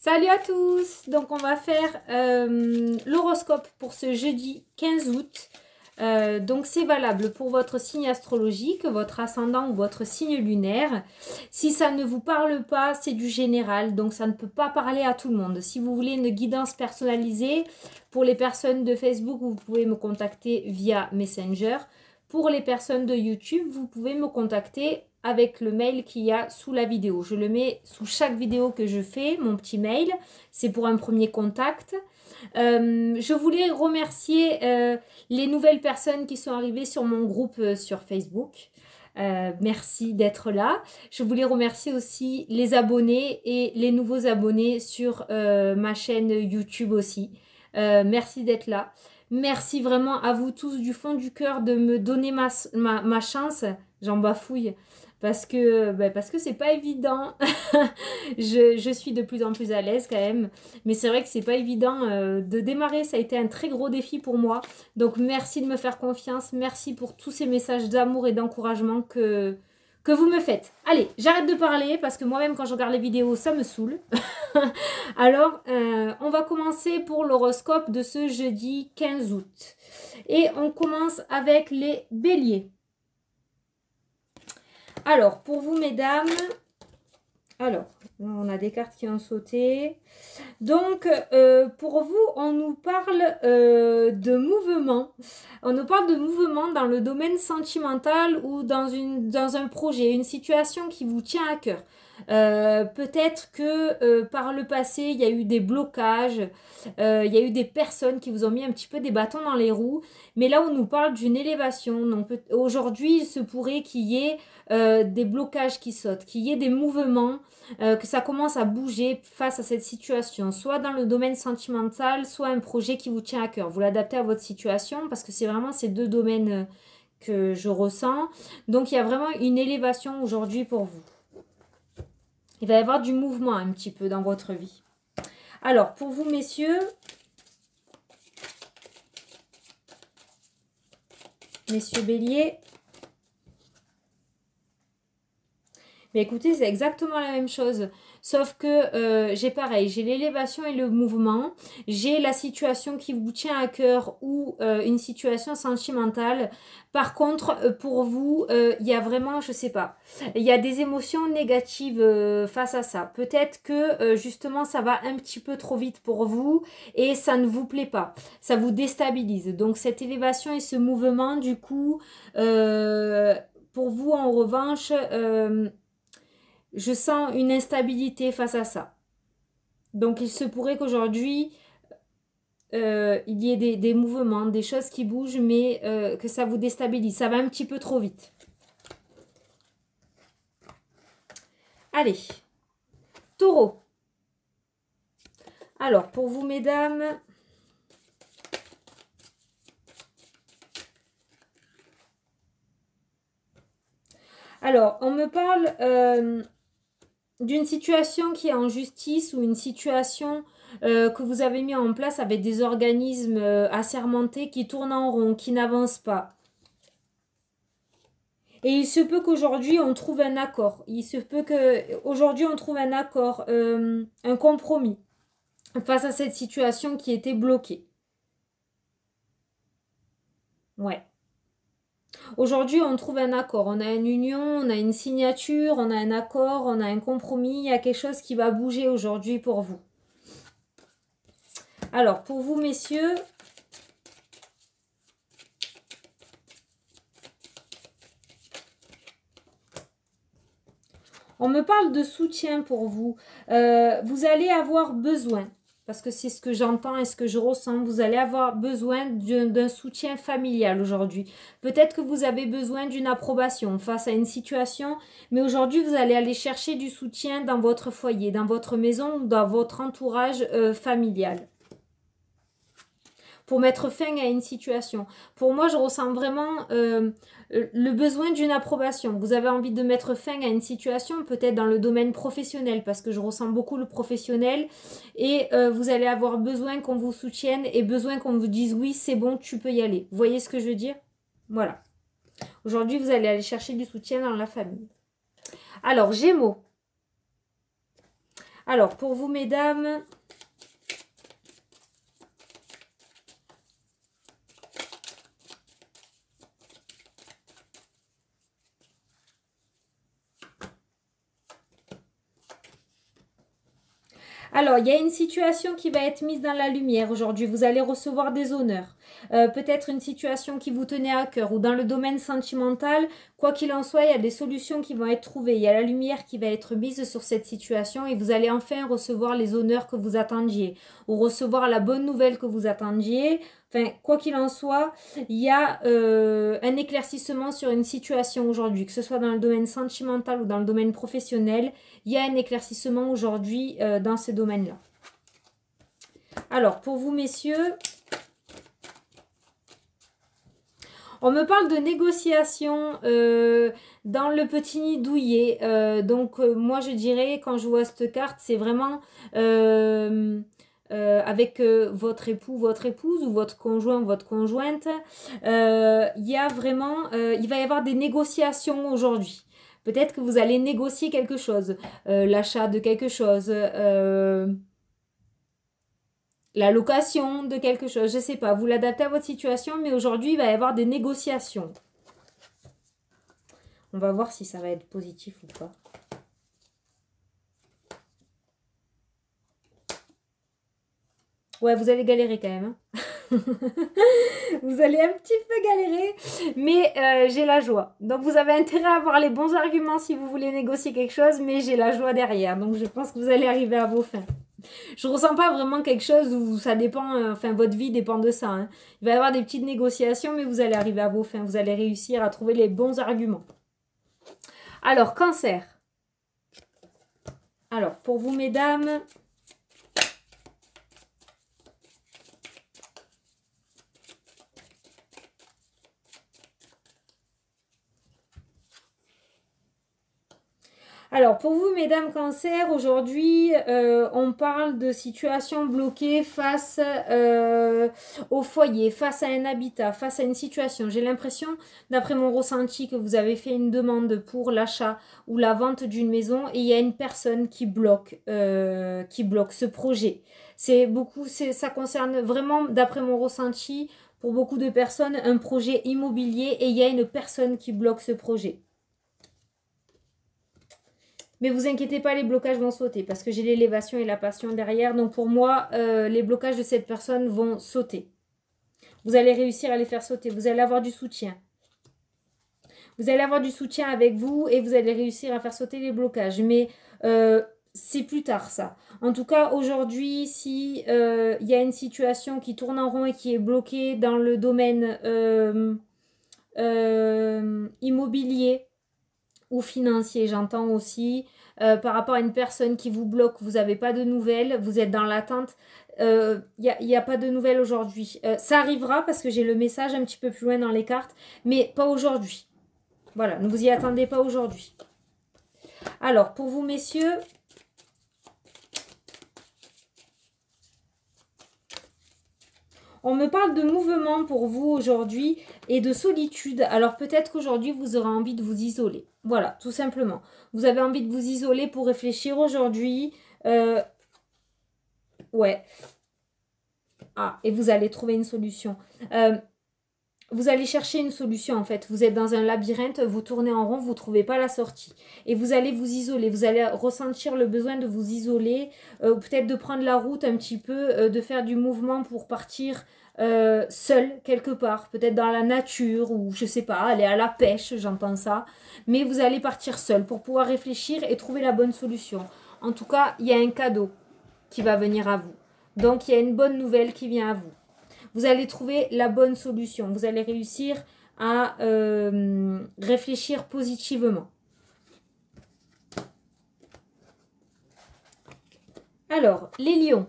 Salut à tous! Donc on va faire l'horoscope pour ce jeudi 15 août. Donc c'est valable pour votre signe astrologique, votre ascendant ou votre signe lunaire. Si ça ne vous parle pas, c'est du général, donc ça ne peut pas parler à tout le monde. Si vous voulez une guidance personnalisée, pour les personnes de Facebook, vous pouvez me contacter via Messenger. Pour les personnes de YouTube, vous pouvez me contacter avec le mail qu'il y a sous la vidéo. Je le mets sous chaque vidéo que je fais, mon petit mail. C'est pour un premier contact. Je voulais remercier les nouvelles personnes qui sont arrivées sur mon groupe sur Facebook. Merci d'être là. Je voulais remercier aussi les abonnés et les nouveaux abonnés sur ma chaîne YouTube aussi. Merci d'être là. Merci vraiment à vous tous du fond du cœur de me donner ma chance. J'en bafouille parce que c'est pas évident. je suis de plus en plus à l'aise quand même. Mais c'est vrai que c'est pas évident de démarrer. Ça a été un très gros défi pour moi. Donc merci de me faire confiance. Merci pour tous ces messages d'amour et d'encouragement que vous me faites. Allez, j'arrête de parler parce que moi-même quand je regarde les vidéos, ça me saoule. Alors, on va commencer pour l'horoscope de ce jeudi 15 août. Et on commence avec les béliers. Alors, pour vous, mesdames, alors, on a des cartes qui ont sauté. Donc, pour vous, on nous parle de mouvement. On nous parle de mouvement dans le domaine sentimental ou dans un projet, une situation qui vous tient à cœur. Peut-être que par le passé, il y a eu des blocages, il y a eu des personnes qui vous ont mis un petit peu des bâtons dans les roues. Mais là, on nous parle d'une élévation. Donc, aujourd'hui, il se pourrait qu'il y ait des blocages qui sautent, qu'il y ait des mouvements, que ça commence à bouger face à cette situation, soit dans le domaine sentimental, soit un projet qui vous tient à cœur. Vous l'adaptez à votre situation parce que c'est vraiment ces deux domaines que je ressens. Donc, il y a vraiment une élévation aujourd'hui pour vous. Il va y avoir du mouvement un petit peu dans votre vie. Alors, pour vous, messieurs, béliers, mais écoutez, c'est exactement la même chose. Sauf que j'ai pareil, j'ai l'élévation et le mouvement. J'ai la situation qui vous tient à cœur ou une situation sentimentale. Par contre, pour vous, il y a vraiment, je sais pas, il y a des émotions négatives face à ça. Peut-être que justement, ça va un petit peu trop vite pour vous et ça ne vous plaît pas. Ça vous déstabilise. Donc, cette élévation et ce mouvement, du coup, pour vous, en revanche... je sens une instabilité face à ça. Donc, il se pourrait qu'aujourd'hui, il y ait des mouvements, des choses qui bougent, mais que ça vous déstabilise. Ça va un petit peu trop vite. Allez, taureau. Alors, pour vous, mesdames... Alors, on me parle... d'une situation qui est en justice ou une situation que vous avez mis en place avec des organismes assermentés qui tournent en rond, qui n'avancent pas. Et il se peut qu'aujourd'hui on trouve un accord. Il se peut qu'aujourd'hui on trouve un accord, un compromis face à cette situation qui était bloquée. Ouais. Aujourd'hui, on trouve un accord, on a une union, on a une signature, on a un accord, on a un compromis, il y a quelque chose qui va bouger aujourd'hui pour vous. Alors, pour vous, messieurs, on me parle de soutien pour vous. Vous allez avoir besoin, parce que c'est ce que j'entends et ce que je ressens, vous allez avoir besoin d'un soutien familial aujourd'hui. Peut-être que vous avez besoin d'une approbation face à une situation, mais aujourd'hui, vous allez aller chercher du soutien dans votre foyer, dans votre maison, dans votre entourage familial. Pour mettre fin à une situation. Pour moi, je ressens vraiment le besoin d'une approbation. Vous avez envie de mettre fin à une situation, peut-être dans le domaine professionnel, parce que je ressens beaucoup le professionnel, et vous allez avoir besoin qu'on vous soutienne et besoin qu'on vous dise oui, c'est bon, tu peux y aller. Vous voyez ce que je veux dire? Voilà. Aujourd'hui, vous allez aller chercher du soutien dans la famille. Alors, Gémeaux. Alors, pour vous, mesdames, alors, il y a une situation qui va être mise dans la lumière aujourd'hui. Vous allez recevoir des honneurs. Peut-être une situation qui vous tenait à cœur ou dans le domaine sentimental. Quoi qu'il en soit, il y a des solutions qui vont être trouvées. Il y a la lumière qui va être mise sur cette situation et vous allez enfin recevoir les honneurs que vous attendiez ou recevoir la bonne nouvelle que vous attendiez. Enfin, quoi qu'il en soit, il y a un éclaircissement sur une situation aujourd'hui, que ce soit dans le domaine sentimental ou dans le domaine professionnel. Il y a un éclaircissement aujourd'hui dans ces domaines-là. Alors, pour vous, messieurs, on me parle de négociation dans le petit nid douillet. Donc, moi, je dirais, quand je vois cette carte, c'est vraiment avec votre époux, votre épouse ou votre conjoint, votre conjointe. Il y a vraiment, il va y avoir des négociations aujourd'hui. Peut-être que vous allez négocier quelque chose, l'achat de quelque chose, la location de quelque chose, je ne sais pas. Vous l'adaptez à votre situation, mais aujourd'hui, il va y avoir des négociations. On va voir si ça va être positif ou pas. Ouais, vous allez galérer quand même. Hein. Vous allez un petit peu galérer, mais j'ai la joie. Donc vous avez intérêt à avoir les bons arguments si vous voulez négocier quelque chose, mais j'ai la joie derrière. Donc je pense que vous allez arriver à vos fins. Je ressens pas vraiment quelque chose où ça dépend, enfin votre vie dépend de ça. Hein. Il va y avoir des petites négociations, mais vous allez arriver à vos fins. Vous allez réussir à trouver les bons arguments. Alors, cancer. Alors, pour vous, mesdames... Alors, pour vous, mesdames cancer, aujourd'hui, on parle de situation bloquée face au foyer, face à un habitat, face à une situation. J'ai l'impression, d'après mon ressenti, que vous avez fait une demande pour l'achat ou la vente d'une maison et il y a une personne qui bloque ce projet. Ça concerne vraiment, d'après mon ressenti, pour beaucoup de personnes, un projet immobilier et il y a une personne qui bloque ce projet. Mais vous inquiétez pas, les blocages vont sauter parce que j'ai l'élévation et la passion derrière. Donc pour moi, les blocages de cette personne vont sauter. Vous allez réussir à les faire sauter. Vous allez avoir du soutien. Vous allez avoir du soutien avec vous et vous allez réussir à faire sauter les blocages. Mais c'est plus tard ça. En tout cas, aujourd'hui, si il y a une situation qui tourne en rond et qui est bloquée dans le domaine immobilier, ou financier, j'entends aussi, par rapport à une personne qui vous bloque, vous n'avez pas de nouvelles, vous êtes dans l'attente, il n'y a pas de nouvelles aujourd'hui. Ça arrivera parce que j'ai le message un petit peu plus loin dans les cartes, mais pas aujourd'hui. Voilà, ne vous y attendez pas aujourd'hui. Alors, pour vous, messieurs... On me parle de mouvement pour vous aujourd'hui et de solitude. Alors peut-être qu'aujourd'hui, vous aurez envie de vous isoler. Voilà, tout simplement. Vous avez envie de vous isoler pour réfléchir aujourd'hui. Ouais. Ah, et vous allez trouver une solution. Vous allez chercher une solution en fait. Vous êtes dans un labyrinthe, vous tournez en rond, vous ne trouvez pas la sortie. Et vous allez vous isoler, vous allez ressentir le besoin de vous isoler, peut-être de prendre la route un petit peu, de faire du mouvement pour partir seul quelque part, peut-être dans la nature ou je sais pas, aller à la pêche, j'entends ça. Mais vous allez partir seul pour pouvoir réfléchir et trouver la bonne solution. En tout cas, il y a un cadeau qui va venir à vous. Donc, il y a une bonne nouvelle qui vient à vous. Vous allez trouver la bonne solution. Vous allez réussir à réfléchir positivement. Alors, les lions.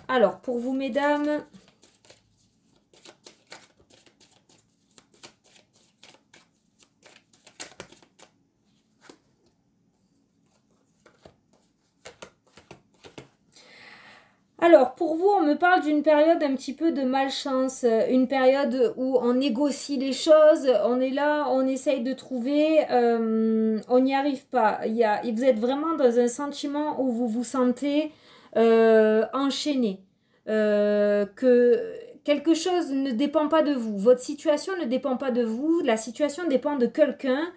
Alors, pour vous, mesdames... Alors, pour vous, on me parle d'une période un petit peu de malchance, une période où on négocie les choses, on est là, on essaye de trouver, on n'y arrive pas. Vous êtes vraiment dans un sentiment où vous vous sentez enchaîné, que quelque chose ne dépend pas de vous, votre situation ne dépend pas de vous, la situation dépend de quelqu'un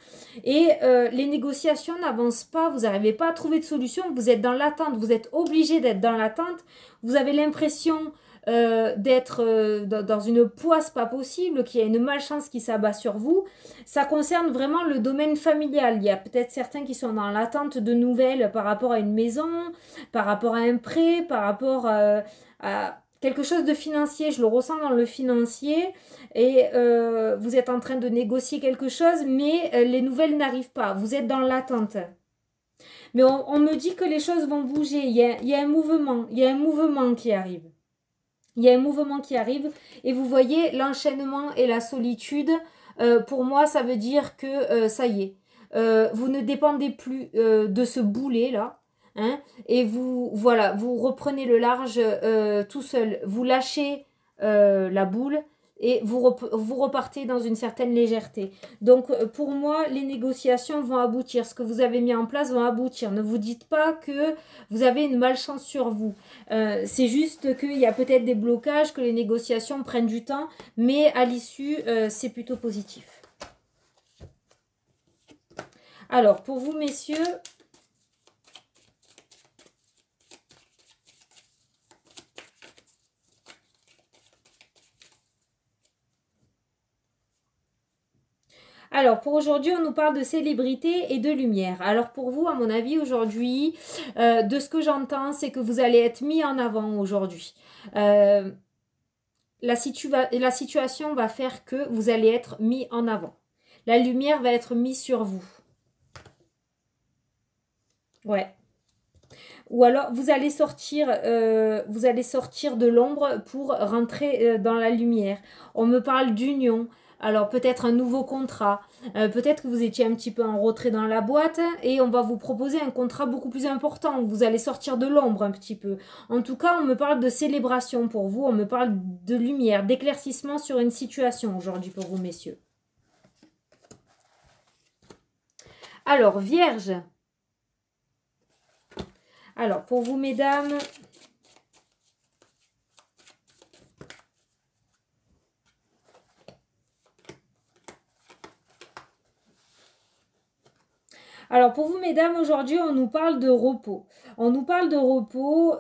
et les négociations n'avancent pas, vous n'arrivez pas à trouver de solution, vous êtes dans l'attente, vous êtes obligé d'être dans l'attente. Vous avez l'impression d'être dans une poisse pas possible, qu'il y a une malchance qui s'abat sur vous. Ça concerne vraiment le domaine familial. Il y a peut-être certains qui sont dans l'attente de nouvelles par rapport à une maison, par rapport à un prêt, par rapport à quelque chose de financier. Je le ressens dans le financier et vous êtes en train de négocier quelque chose, mais les nouvelles n'arrivent pas. Vous êtes dans l'attente. Mais on me dit que les choses vont bouger. Il y a un mouvement. Il y a un mouvement qui arrive. Il y a un mouvement qui arrive. Et vous voyez, l'enchaînement et la solitude, pour moi, ça veut dire que ça y est. Vous ne dépendez plus de ce boulet-là. Hein, et voilà, vous reprenez le large tout seul. Vous lâchez la boule et vous repartez dans une certaine légèreté. Donc, pour moi, les négociations vont aboutir. Ce que vous avez mis en place va aboutir. Ne vous dites pas que vous avez une malchance sur vous. C'est juste qu'il y a peut-être des blocages, que les négociations prennent du temps, mais à l'issue, c'est plutôt positif. Alors, pour vous, messieurs... Alors, pour aujourd'hui, on nous parle de célébrité et de lumière. Alors, pour vous, à mon avis, aujourd'hui, de ce que j'entends, c'est que vous allez être mis en avant aujourd'hui. La situation va faire que vous allez être mis en avant. La lumière va être mise sur vous. Ouais. Ou alors, vous allez sortir de l'ombre pour rentrer dans la lumière. On me parle d'union. Alors, peut-être un nouveau contrat. Peut-être que vous étiez un petit peu en retrait dans la boîte et on va vous proposer un contrat beaucoup plus important. Vous allez sortir de l'ombre un petit peu. En tout cas, on me parle de célébration pour vous. On me parle de lumière, d'éclaircissement sur une situation aujourd'hui pour vous, messieurs. Alors, Vierge. Alors, pour vous, mesdames... Alors, pour vous, mesdames, aujourd'hui, on nous parle de repos. On nous parle de repos.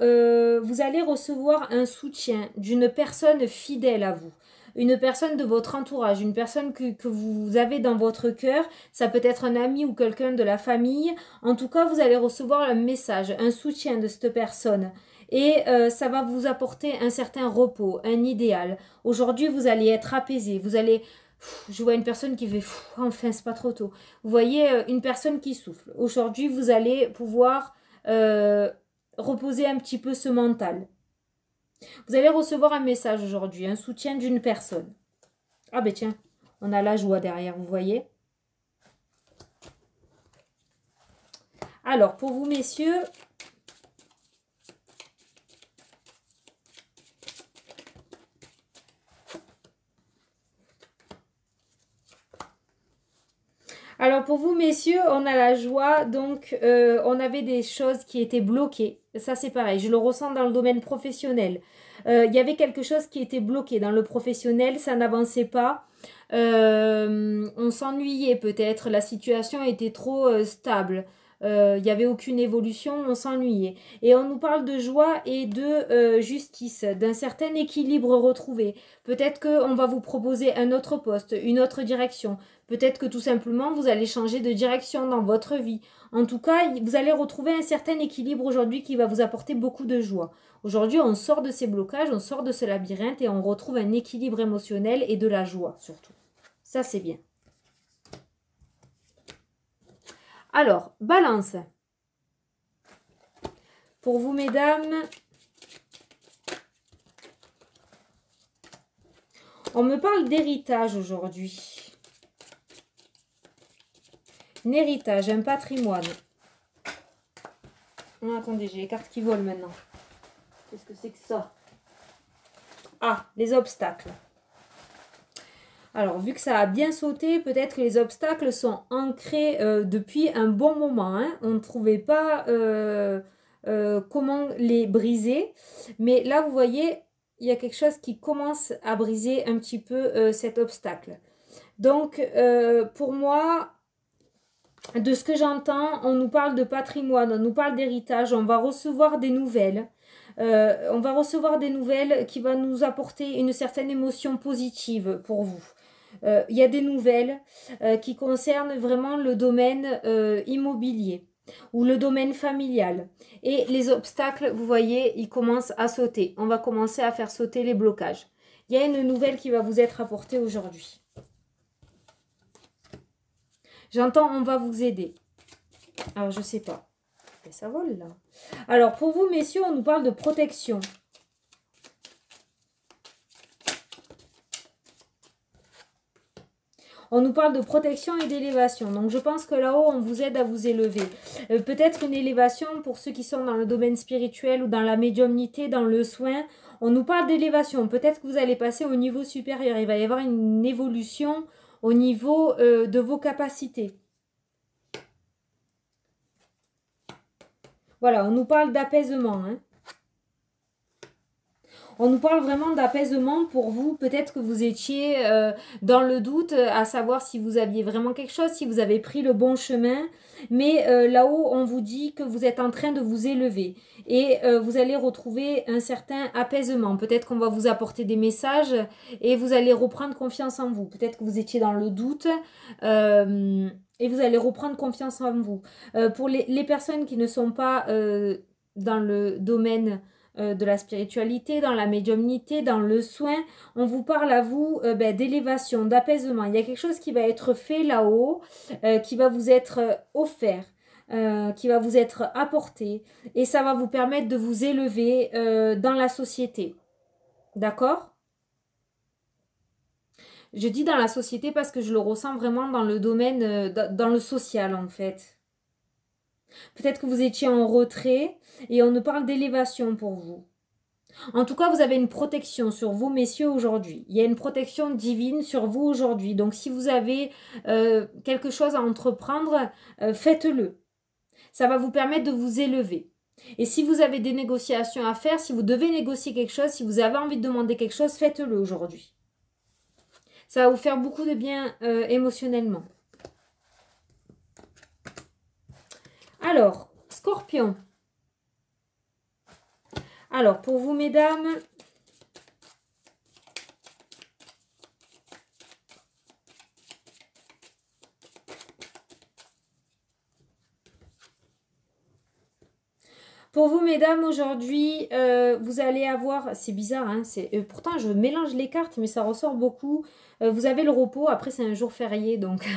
Vous allez recevoir un soutien d'une personne fidèle à vous. Une personne de votre entourage, une personne que vous avez dans votre cœur. Ça peut être un ami ou quelqu'un de la famille. En tout cas, vous allez recevoir un message, un soutien de cette personne. Et ça va vous apporter un certain repos, un idéal. Aujourd'hui, vous allez être apaisé. Vous allez... Je vois une personne qui fait « enfin, c'est pas trop tôt ». Vous voyez une personne qui souffle. Aujourd'hui, vous allez pouvoir reposer un petit peu ce mental. Vous allez recevoir un message aujourd'hui, un soutien d'une personne. Ah ben tiens, on a la joie derrière, vous voyez. Alors, pour vous, messieurs... Alors pour vous, messieurs, on a la joie, donc on avait des choses qui étaient bloquées. Ça, c'est pareil, je le ressens dans le domaine professionnel. Il y avait quelque chose qui était bloqué dans le professionnel, ça n'avançait pas. On s'ennuyait peut-être, la situation était trop stable. Il n'y avait aucune évolution, on s'ennuyait. Et on nous parle de joie et de justice, d'un certain équilibre retrouvé. Peut-être qu'on va vous proposer un autre poste, une autre direction. Peut-être que tout simplement, vous allez changer de direction dans votre vie. En tout cas, vous allez retrouver un certain équilibre aujourd'hui qui va vous apporter beaucoup de joie. Aujourd'hui, on sort de ces blocages, on sort de ce labyrinthe et on retrouve un équilibre émotionnel et de la joie surtout. Ça, c'est bien. Alors, Balance. Pour vous, mesdames, on me parle d'héritage aujourd'hui. Un héritage, un patrimoine. Oh, attendez, j'ai les cartes qui volent maintenant. Qu'est-ce que c'est que ça? Ah, les obstacles. Alors, vu que ça a bien sauté, peut-être que les obstacles sont ancrés depuis un bon moment. Hein. On ne trouvait pas comment les briser. Mais là, vous voyez, il y a quelque chose qui commence à briser un petit peu cet obstacle. Donc, pour moi, de ce que j'entends, on nous parle de patrimoine, on nous parle d'héritage, on va recevoir des nouvelles. On va recevoir des nouvelles qui vont nous apporter une certaine émotion positive pour vous. Il y a des nouvelles qui concernent vraiment le domaine immobilier ou le domaine familial. Et les obstacles, vous voyez, ils commencent à sauter. On va commencer à faire sauter les blocages. Il y a une nouvelle qui va vous être apportée aujourd'hui. J'entends, on va vous aider. Alors, je ne sais pas. Mais ça vole, là. Alors, pour vous, messieurs, on nous parle de protection. On nous parle de protection et d'élévation. Donc, je pense que là-haut, on vous aide à vous élever. Peut-être une élévation pour ceux qui sont dans le domaine spirituel ou dans la médiumnité, dans le soin. On nous parle d'élévation. Peut-être que vous allez passer au niveau supérieur. Il va y avoir une évolution au niveau de vos capacités. Voilà, on nous parle d'apaisement. Hein. On nous parle vraiment d'apaisement pour vous. Peut-être que vous étiez dans le doute à savoir si vous aviez vraiment quelque chose, si vous avez pris le bon chemin. Mais là-haut, on vous dit que vous êtes en train de vous élever. Et vous allez retrouver un certain apaisement. Peut-être qu'on va vous apporter des messages et vous allez reprendre confiance en vous. Peut-être que vous étiez dans le doute. Et vous allez reprendre confiance en vous. Pour les personnes qui ne sont pas dans le domaine de la spiritualité, dans la médiumnité, dans le soin, on vous parle à vous d'élévation, d'apaisement. Il y a quelque chose qui va être fait là-haut, qui va vous être offert, qui va vous être apporté, et ça va vous permettre de vous élever dans la société. D'accord ? Je dis dans la société parce que je le ressens vraiment dans le domaine, dans le social en fait. Peut-être que vous étiez en retrait et on nous parle d'élévation pour vous. En tout cas, vous avez une protection sur vous, messieurs, aujourd'hui. Il y a une protection divine sur vous aujourd'hui. Donc, si vous avez quelque chose à entreprendre, faites-le. Ça va vous permettre de vous élever. Et si vous avez des négociations à faire, si vous devez négocier quelque chose, si vous avez envie de demander quelque chose, faites-le aujourd'hui. Ça va vous faire beaucoup de bien émotionnellement. Alors, Scorpion. Alors, pour vous, mesdames, aujourd'hui, vous allez avoir, c'est bizarre, hein, pourtant je mélange les cartes, mais ça ressort beaucoup. Vous avez le repos, après c'est un jour férié, donc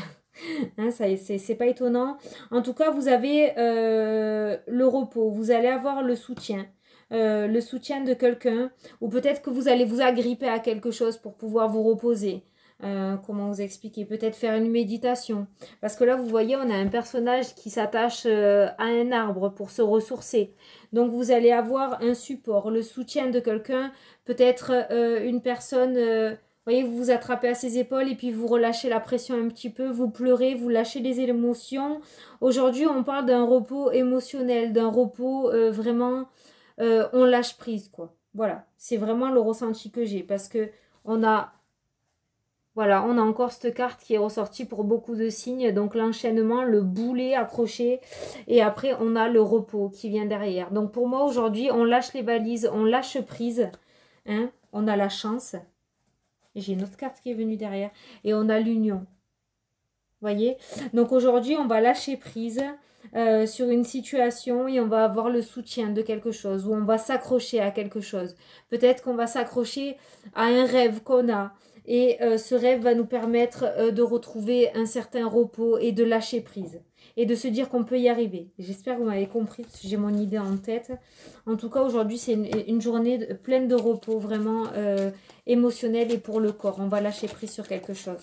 hein, c'est pas étonnant. En tout cas, vous avez le repos, vous allez avoir le soutien de quelqu'un, ou peut-être que vous allez vous agripper à quelque chose pour pouvoir vous reposer. Comment vous expliquer? Peut-être faire une méditation. Parce que là, vous voyez, on a un personnage qui s'attache à un arbre pour se ressourcer. Donc, vous allez avoir un support, le soutien de quelqu'un, peut-être une personne... vous voyez, vous vous attrapez à ses épaules et puis vous relâchez la pression un petit peu, vous pleurez, vous lâchez les émotions. Aujourd'hui, on parle d'un repos émotionnel, d'un repos vraiment... on lâche prise, quoi. Voilà, c'est vraiment le ressenti que j'ai parce que on a... Voilà, on a encore cette carte qui est ressortie pour beaucoup de signes. Donc l'enchaînement, le boulet accroché. Et après, on a le repos qui vient derrière. Donc pour moi, aujourd'hui, on lâche les valises, on lâche prise. Hein, on a la chance. Et j'ai une autre carte qui est venue derrière. Et on a l'union. Voyez? Donc aujourd'hui, on va lâcher prise sur une situation et on va avoir le soutien de quelque chose. Ou on va s'accrocher à quelque chose. Peut-être qu'on va s'accrocher à un rêve qu'on a. Et ce rêve va nous permettre de retrouver un certain repos et de lâcher prise. Et de se dire qu'on peut y arriver. J'espère que vous m'avez compris, parce que j'ai mon idée en tête. En tout cas, aujourd'hui, c'est une journée pleine de repos, vraiment émotionnel et pour le corps. On va lâcher prise sur quelque chose.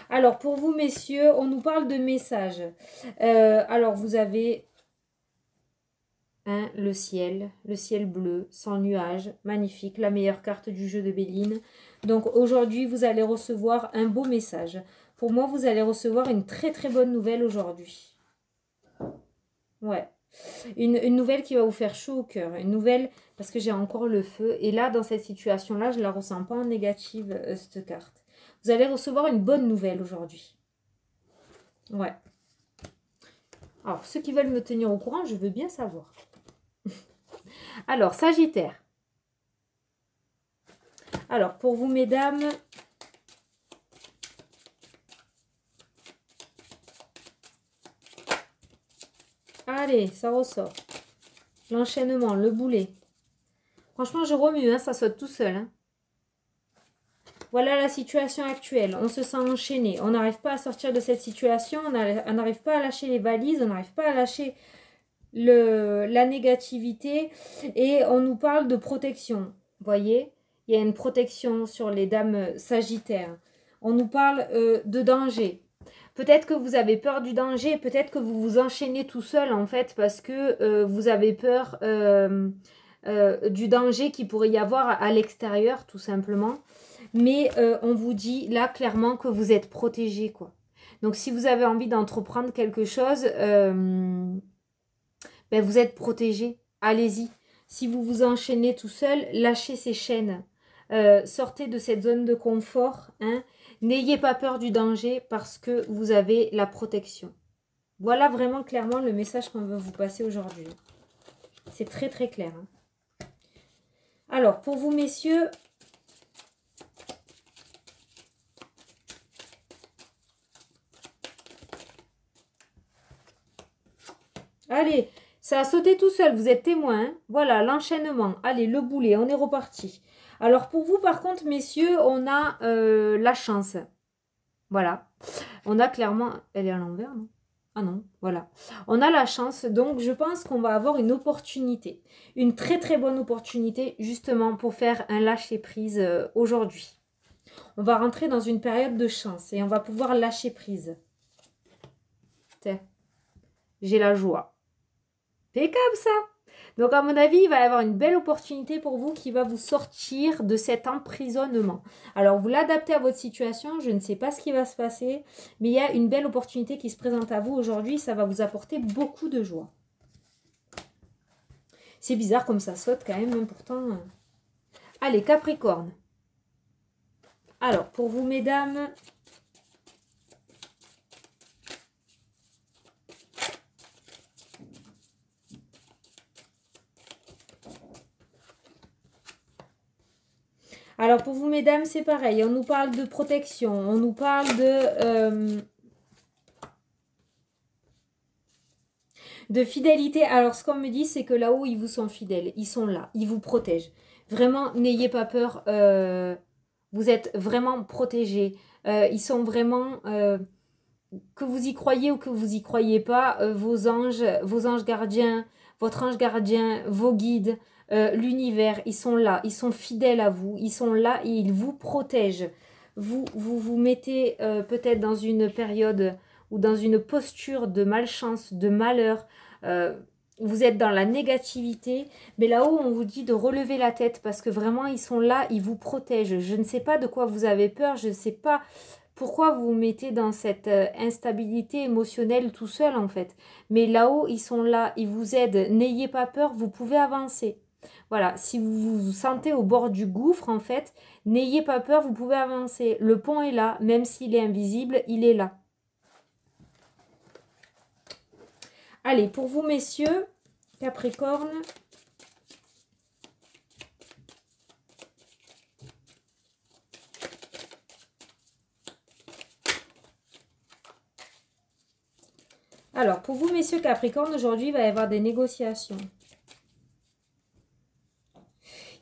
Alors, pour vous, messieurs, on nous parle de messages. Alors, vous avez hein, le ciel bleu, sans nuages, magnifique, la meilleure carte du jeu de Béline. Donc aujourd'hui, vous allez recevoir un beau message. Pour moi, vous allez recevoir une très très bonne nouvelle aujourd'hui. Ouais. Une nouvelle qui va vous faire chaud au cœur. Une nouvelle, parce que j'ai encore le feu. Et là, dans cette situation-là, je ne la ressens pas en négative, cette carte. Vous allez recevoir une bonne nouvelle aujourd'hui. Ouais. Alors, ceux qui veulent me tenir au courant, je veux bien savoir. Alors, Sagittaire. Alors, pour vous, mesdames... Allez, ça ressort. L'enchaînement, le boulet. Franchement, je remue, hein, ça saute tout seul. Hein. Voilà la situation actuelle. On se sent enchaîné. On n'arrive pas à sortir de cette situation. On n'arrive pas à lâcher les valises. On n'arrive pas à lâcher la négativité. Et on nous parle de protection. Vous voyez, il y a une protection sur les dames sagittaires. On nous parle de danger. Peut-être que vous avez peur du danger. Peut-être que vous vous enchaînez tout seul, en fait, parce que vous avez peur du danger qu'il pourrait y avoir à l'extérieur, tout simplement. Mais on vous dit là clairement que vous êtes protégé, quoi. Donc si vous avez envie d'entreprendre quelque chose, ben, vous êtes protégé. Allez-y. Si vous vous enchaînez tout seul, lâchez ces chaînes. Sortez de cette zone de confort. Hein. N'ayez pas peur du danger parce que vous avez la protection. Voilà vraiment clairement le message qu'on veut vous passer aujourd'hui. C'est très très clair. Hein. Alors, pour vous, messieurs... Allez, ça a sauté tout seul, vous êtes témoin. Hein. Voilà, l'enchaînement. Allez, le boulet, on est reparti. Alors, pour vous, par contre, messieurs, on a la chance. Voilà. On a clairement... Elle est à l'envers, non? Ah non, voilà. On a la chance, donc je pense qu'on va avoir une opportunité. Une très très bonne opportunité, justement, pour faire un lâcher-prise aujourd'hui. On va rentrer dans une période de chance et on va pouvoir lâcher prise. Tiens, j'ai la joie. Impeccable ça. Donc à mon avis, il va y avoir une belle opportunité pour vous qui va vous sortir de cet emprisonnement. Alors vous l'adaptez à votre situation, je ne sais pas ce qui va se passer, mais il y a une belle opportunité qui se présente à vous aujourd'hui, ça va vous apporter beaucoup de joie. C'est bizarre comme ça saute quand même, hein, pourtant. Allez, Capricorne. Alors pour vous mesdames... Alors, pour vous, mesdames, c'est pareil. On nous parle de protection. On nous parle de fidélité. Alors, ce qu'on me dit, c'est que là-haut, ils vous sont fidèles. Ils sont là. Ils vous protègent. Vraiment, n'ayez pas peur. Vous êtes vraiment protégés. Ils sont vraiment... que vous y croyez ou que vous y croyez pas, vos anges gardiens, votre ange gardien, vos guides... l'univers, ils sont là, ils sont fidèles à vous, ils sont là et ils vous protègent. Vous mettez peut-être dans une période ou dans une posture de malchance, de malheur, vous êtes dans la négativité, mais là-haut on vous dit de relever la tête parce que vraiment ils sont là, ils vous protègent. Je ne sais pas de quoi vous avez peur, je ne sais pas pourquoi vous vous mettez dans cette instabilité émotionnelle tout seul en fait. Mais là-haut ils sont là, ils vous aident, n'ayez pas peur, vous pouvez avancer. Voilà, si vous vous sentez au bord du gouffre, en fait, n'ayez pas peur, vous pouvez avancer. Le pont est là, même s'il est invisible, il est là. Allez, pour vous, messieurs, Capricorne. Alors, pour vous, messieurs Capricorne, aujourd'hui, il va y avoir des négociations.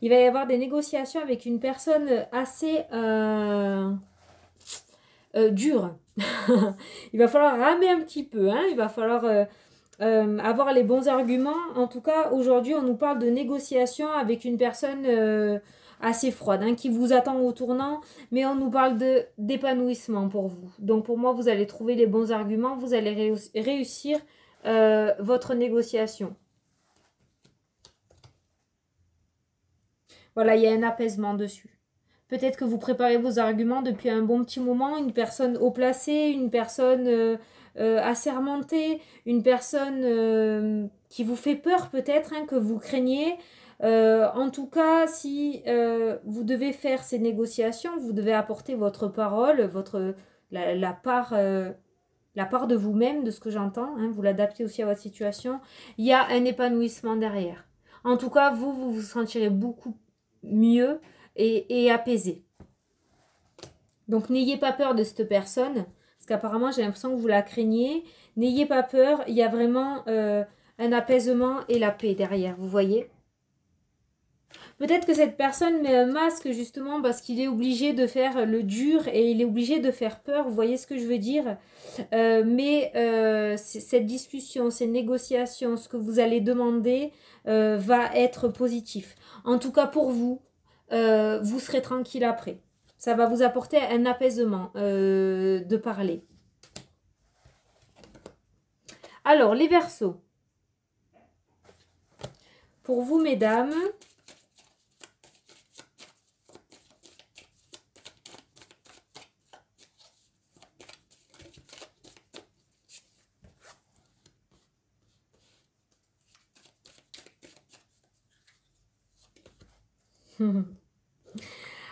Il va y avoir des négociations avec une personne assez dure. Il va falloir ramer un petit peu. Hein, il va falloir avoir les bons arguments. En tout cas, aujourd'hui, on nous parle de négociations avec une personne assez froide, hein, qui vous attend au tournant. Mais on nous parle d'épanouissement pour vous. Donc, pour moi, vous allez trouver les bons arguments. Vous allez réussir votre négociation. Voilà, il y a un apaisement dessus. Peut-être que vous préparez vos arguments depuis un bon petit moment, une personne haut placée, une personne assermentée, une personne qui vous fait peur peut-être, hein, que vous craignez. En tout cas, si vous devez faire ces négociations, vous devez apporter votre parole, la part de vous-même, de ce que j'entends, hein, vous l'adaptez aussi à votre situation. Il y a un épanouissement derrière. En tout cas, vous vous sentirez beaucoup mieux et apaisé. Donc, n'ayez pas peur de cette personne, parce qu'apparemment, j'ai l'impression que vous la craignez. N'ayez pas peur, il y a vraiment un apaisement et la paix derrière, vous voyez. Peut-être que cette personne met un masque justement parce qu'il est obligé de faire le dur et il est obligé de faire peur, vous voyez ce que je veux dire. Mais cette discussion, ces négociations, ce que vous allez demander va être positif. En tout cas pour vous, vous serez tranquille après. Ça va vous apporter un apaisement de parler. Alors, les Verseaux. Pour vous, mesdames...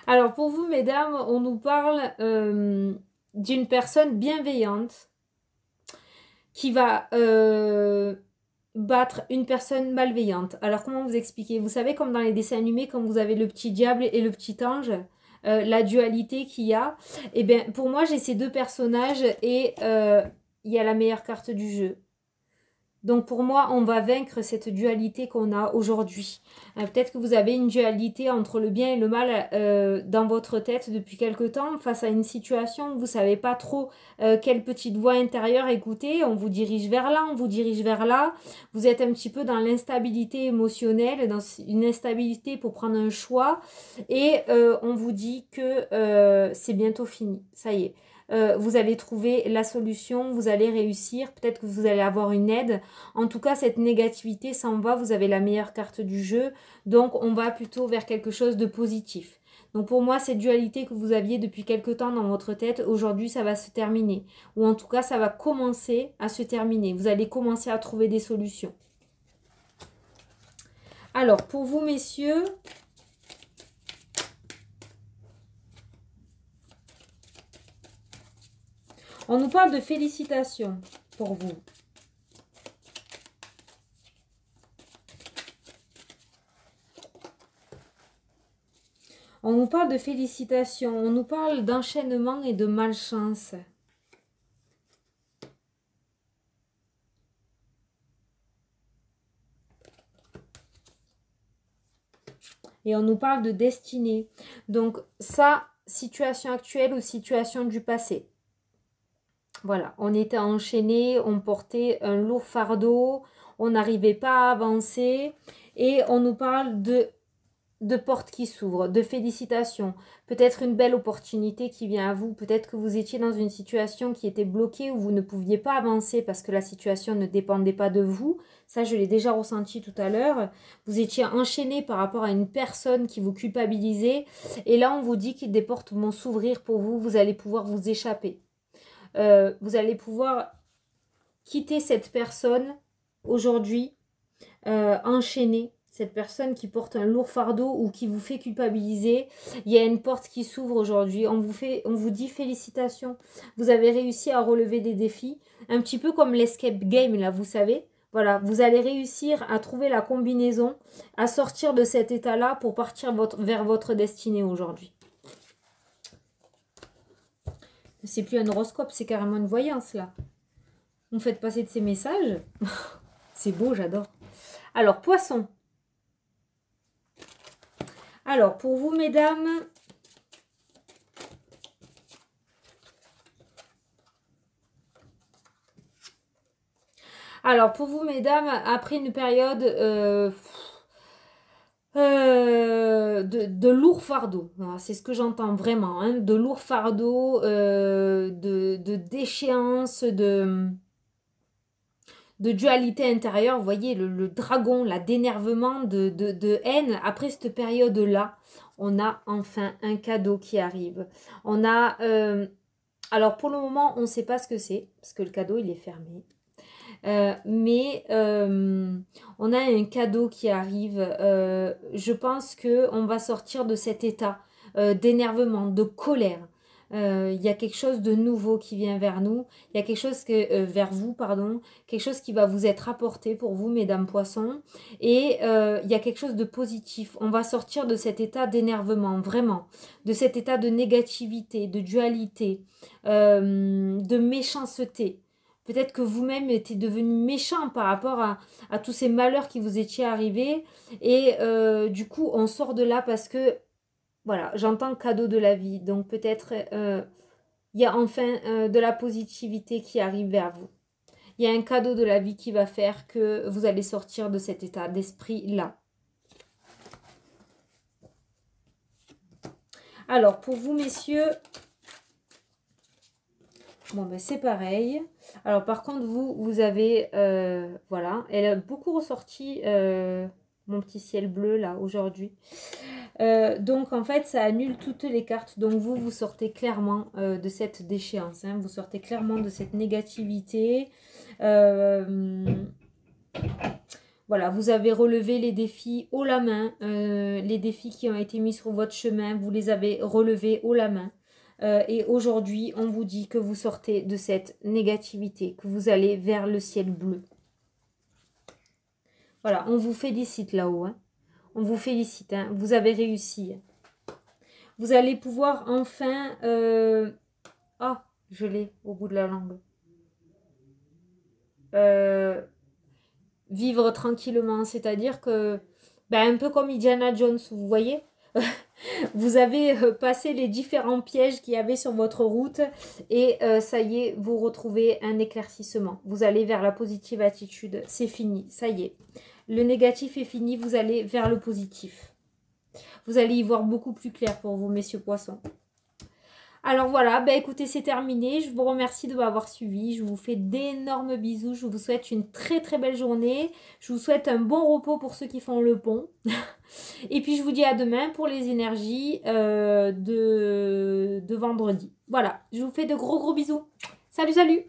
Alors, pour vous, mesdames, on nous parle d'une personne bienveillante qui va battre une personne malveillante. Alors, comment vous expliquer? Vous savez, comme dans les dessins animés, quand vous avez le petit diable et le petit ange, la dualité qu'il y a. Eh bien, pour moi, j'ai ces deux personnages et il y a la meilleure carte du jeu. Donc pour moi, on va vaincre cette dualité qu'on a aujourd'hui. Peut-être que vous avez une dualité entre le bien et le mal dans votre tête depuis quelque temps, face à une situation où vous ne savez pas trop quelle petite voix intérieure écouter. On vous dirige vers là, on vous dirige vers là. Vous êtes un petit peu dans l'instabilité émotionnelle, dans une instabilité pour prendre un choix. Et on vous dit que c'est bientôt fini, ça y est. Vous allez trouver la solution, vous allez réussir, peut-être que vous allez avoir une aide. En tout cas, cette négativité s'en va, vous avez la meilleure carte du jeu, donc on va plutôt vers quelque chose de positif. Donc pour moi, cette dualité que vous aviez depuis quelque temps dans votre tête, aujourd'hui, ça va se terminer. Ou en tout cas, ça va commencer à se terminer. Vous allez commencer à trouver des solutions. Alors, pour vous, messieurs... On nous parle de félicitations pour vous. On nous parle de félicitations, on nous parle d'enchaînement et de malchance. Et on nous parle de destinée. Donc ça, situation actuelle ou situation du passé. Voilà, on était enchaînés, on portait un lourd fardeau, on n'arrivait pas à avancer. Et on nous parle de portes qui s'ouvrent, de félicitations. Peut-être une belle opportunité qui vient à vous. Peut-être que vous étiez dans une situation qui était bloquée où vous ne pouviez pas avancer parce que la situation ne dépendait pas de vous. Ça, je l'ai déjà ressenti tout à l'heure. Vous étiez enchaîné par rapport à une personne qui vous culpabilisait. Et là, on vous dit que des portes vont s'ouvrir pour vous. Vous allez pouvoir vous échapper. Vous allez pouvoir quitter cette personne aujourd'hui enchaînée. Cette personne qui porte un lourd fardeau ou qui vous fait culpabiliser, il y a une porte qui s'ouvre aujourd'hui. On vous dit félicitations. Vous avez réussi à relever des défis. Un petit peu comme l'escape game, là, vous savez. Voilà, vous allez réussir à trouver la combinaison, à sortir de cet état-là pour partir vers votre destinée aujourd'hui. C'est plus un horoscope, c'est carrément une voyance, là. Vous me faites passer de ces messages. C'est beau, j'adore. Alors, Poisson. Alors, pour vous, mesdames, après une période de lourd fardeau, voilà, c'est ce que j'entends vraiment, hein, de lourd fardeau, de déchéance, de dualité intérieure, vous voyez, le dragon, là, d'énervement, de haine. Après cette période-là, on a enfin un cadeau qui arrive. On a... alors, pour le moment, on ne sait pas ce que c'est, parce que le cadeau, il est fermé. Mais on a un cadeau qui arrive. Je pense qu'on va sortir de cet état d'énervement, de colère. Il y a quelque chose de nouveau qui vient vers nous. Il y a quelque chose vers vous, pardon. Quelque chose qui va vous être apporté pour vous, mesdames poissons. Et il y a quelque chose de positif. On va sortir de cet état d'énervement, vraiment. De cet état de négativité, de dualité, de méchanceté. Peut-être que vous-même étiez devenu méchant par rapport à tous ces malheurs qui vous étaient arrivés. Et du coup, on sort de là parce que, voilà, j'entends cadeau de la vie. Donc peut-être, il y a enfin de la positivité qui arrive vers vous. Il y a un cadeau de la vie qui va faire que vous allez sortir de cet état d'esprit-là. Alors, pour vous, messieurs, bon, ben c'est pareil. Alors, par contre, vous avez, voilà, elle a beaucoup ressorti mon petit ciel bleu, là, aujourd'hui. Donc, en fait, ça annule toutes les cartes. Donc, vous sortez clairement de cette déchéance. Hein. Vous sortez clairement de cette négativité. Voilà, vous avez relevé les défis haut la main. Les défis qui ont été mis sur votre chemin, vous les avez relevés haut la main. Et aujourd'hui, on vous dit que vous sortez de cette négativité, que vous allez vers le ciel bleu. Voilà, on vous félicite là-haut. Hein. On vous félicite, hein. Vous avez réussi. Vous allez pouvoir enfin... Ah, je l'ai au bout de la langue. Vivre tranquillement, c'est-à-dire que... Ben, un peu comme Indiana Jones, vous voyez. Vous avez passé les différents pièges qu'il y avait sur votre route et ça y est, vous retrouvez un éclaircissement. Vous allez vers la positive attitude, c'est fini, ça y est. Le négatif est fini, vous allez vers le positif. Vous allez y voir beaucoup plus clair pour vous, messieurs poissons. Alors voilà, bah écoutez, c'est terminé. Je vous remercie de m'avoir suivi. Je vous fais d'énormes bisous. Je vous souhaite une très très belle journée. Je vous souhaite un bon repos pour ceux qui font le pont. Et puis je vous dis à demain pour les énergies de vendredi. Voilà, je vous fais de gros bisous. Salut, salut!